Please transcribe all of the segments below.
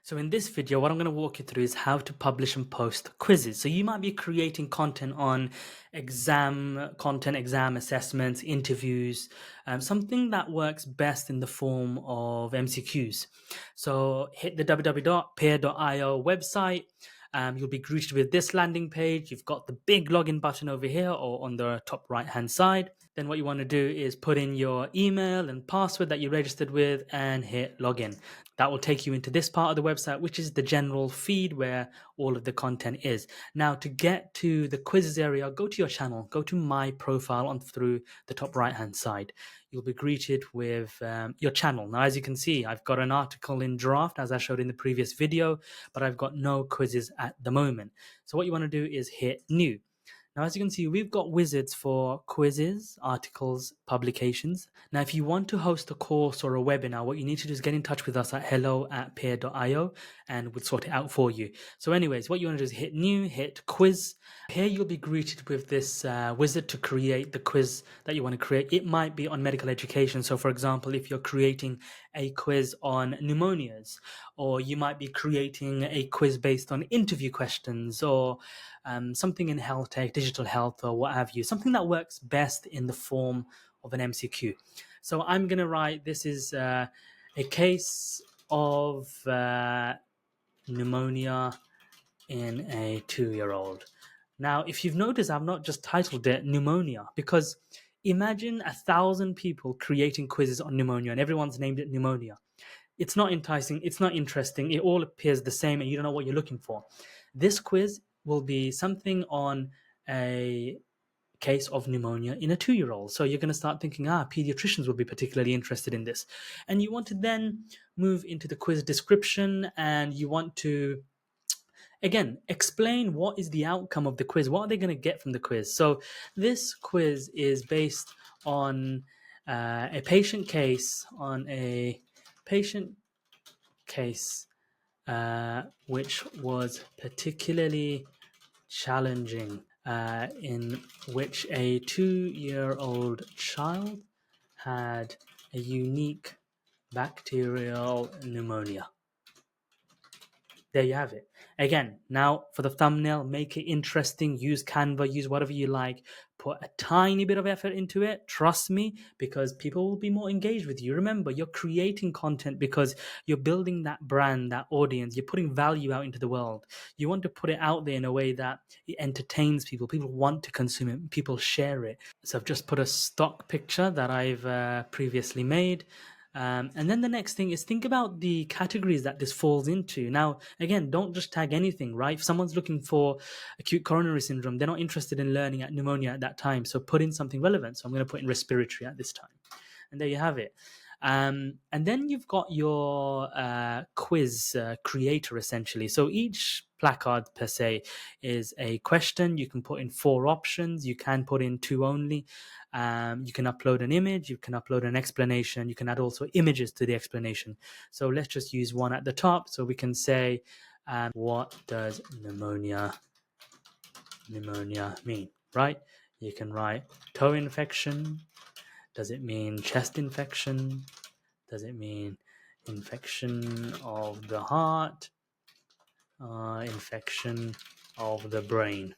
So in this video, what I'm going to walk you through is how to publish and post quizzes. So you might be creating content on exam content, exam assessments, interviews, something that works best in the form of MCQs. So hit the www.peerr.io website. You'll be greeted with this landing page. You've got the big login button over here or on the top right hand side. Then what you want to do is put in your email and password that you registered with and hit login. That will take you into this part of the website, which is the general feed where all of the content is. Now, to get to the quizzes area, go to your channel, go to my profile on through the top right hand side. You'll be greeted with your channel. Now, as you can see, I've got an article in draft, as I showed in the previous video, but I've got no quizzes at the moment. So what you want to do is hit new. Now, as you can see, we've got wizards for quizzes, articles, publications. Now, if you want to host a course or a webinar, what you need to do is get in touch with us at hello@peerr.io and we'll sort it out for you. So anyways, what you want to do is hit new, hit quiz. Here you'll be greeted with this wizard to create the quiz that you want to create. It might be on medical education. So for example, if you're creating a quiz on pneumonias, or you might be creating a quiz based on interview questions, or something in healthtech, digital health, or what have you, something that works best in the form of an MCQ. So I'm going to write, this is a case of pneumonia in a 2-year-old. Now, if you've noticed, I've not just titled it pneumonia, because imagine 1,000 people creating quizzes on pneumonia and everyone's named it pneumonia. It's not enticing, it's not interesting, it all appears the same and you don't know what you're looking for. This quiz will be something on a case of pneumonia in a 2-year-old. So you're going to start thinking, pediatricians will be particularly interested in this. And you want to then move into the quiz description and you want to, again, explain what is the outcome of the quiz. What are they going to get from the quiz? So this quiz is based on a patient case, which was particularly challenging, in which a 2-year-old child had a unique bacterial pneumonia. There you have it. Again, now for the thumbnail, make it interesting, use Canva, use whatever you like, put a tiny bit of effort into it, trust me, because people will be more engaged with you. Remember, you're creating content because you're building that brand, that audience, you're putting value out into the world. You want to put it out there in a way that it entertains people, people want to consume it, people share it. So I've just put a stock picture that I've previously made. And then the next thing is think about the categories that this falls into. Now, again, don't just tag anything, right? If someone's looking for acute coronary syndrome, they're not interested in learning at pneumonia at that time. So put in something relevant. So I'm going to put in respiratory at this time. And there you have it. And then you've got your quiz creator, essentially. So each placard per se is a question. You can put in 4 options. You can put in 2 only. You can upload an image. You can upload an explanation. You can add also images to the explanation. So let's just use one at the top. So we can say, what does pneumonia mean, right? You can write toe infection. Does it mean chest infection? Does it mean infection of the heart? Infection of the brain?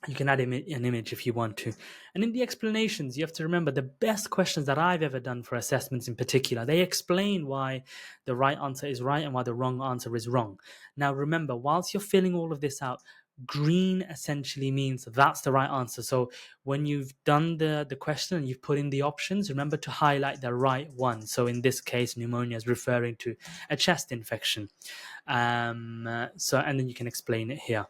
You can add an image if you want to. And in the explanations, you have to remember the best questions that I've ever done for assessments in particular, they explain why the right answer is right and why the wrong answer is wrong. Now, remember, whilst you're filling all of this out, green essentially means that's the right answer. So when you've done the question and you've put in the options, remember to highlight the right one. So in this case, pneumonia is referring to a chest infection. And then you can explain it here.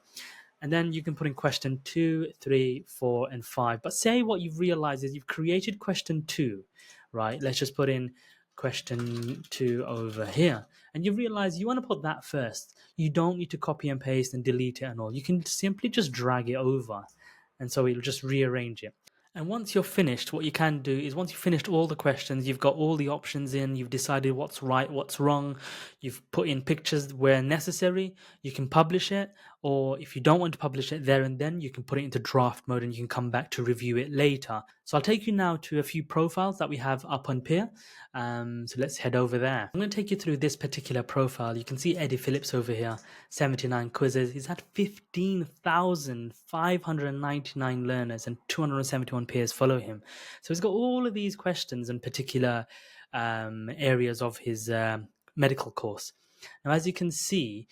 And then you can put in question 2, 3, 4, and 5. But say what you've realized is you've created question 2, right? Let's just put in question 2 over here. And you realize you want to put that first. You don't need to copy and paste and delete it and all. You can simply just drag it over. And so it'll just rearrange it. And once you're finished, what you can do is once you've finished all the questions, you've got all the options in, you've decided what's right, what's wrong, you've put in pictures where necessary, you can publish it. Or if you don't want to publish it there and then, you can put it into draft mode and you can come back to review it later. So I'll take you now to a few profiles that we have up on Peerr. So let's head over there. I'm going to take you through this particular profile. You can see Eddie Phillips over here, 79 quizzes. He's had 15,599 learners and 271 peers follow him. So he's got all of these questions and particular areas of his medical course. Now, as you can see,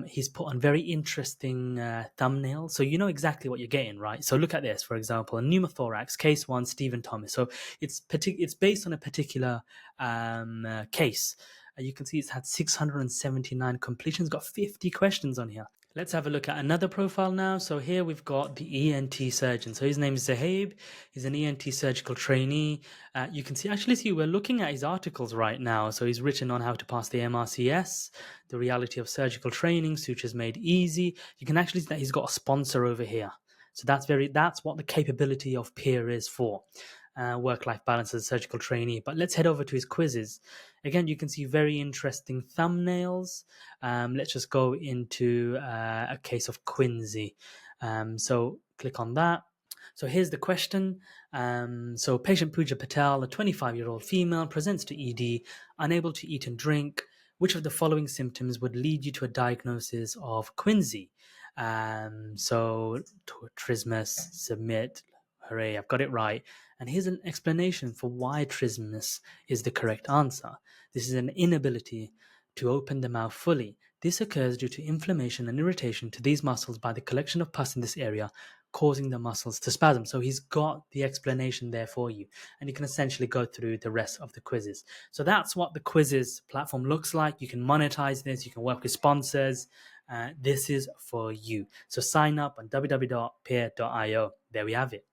he's put on very interesting thumbnails, so you know exactly what you're getting, right? So look at this, for example, a pneumothorax, case 1, Stephen Thomas. So it's based on a particular case. You can see it's had 679 completions, got 50 questions on here. Let's have a look at another profile now. So here we've got the ENT surgeon. So his name is Zahab. He's an ENT surgical trainee. You can see we're looking at his articles right now. So he's written on how to pass the MRCS, the reality of surgical training, sutures made easy. You can actually see that he's got a sponsor over here. So that's what the capability of Peerr is for. Work-life balance as a surgical trainee. But let's head over to his quizzes. Again, you can see very interesting thumbnails. Let's just go into a case of Quincy. So click on that. So here's the question. So patient Pooja Patel, a 25-year-old female, presents to ED, unable to eat and drink. Which of the following symptoms would lead you to a diagnosis of Quincy? So trismus, submit. Hooray, I've got it right. And here's an explanation for why trismus is the correct answer. This is an inability to open the mouth fully. This occurs due to inflammation and irritation to these muscles by the collection of pus in this area, causing the muscles to spasm. So he's got the explanation there for you, and you can essentially go through the rest of the quizzes. So that's what the quizzes platform looks like. You can monetize this, you can work with sponsors. This is for you. So sign up on www.peerr.io. There we have it.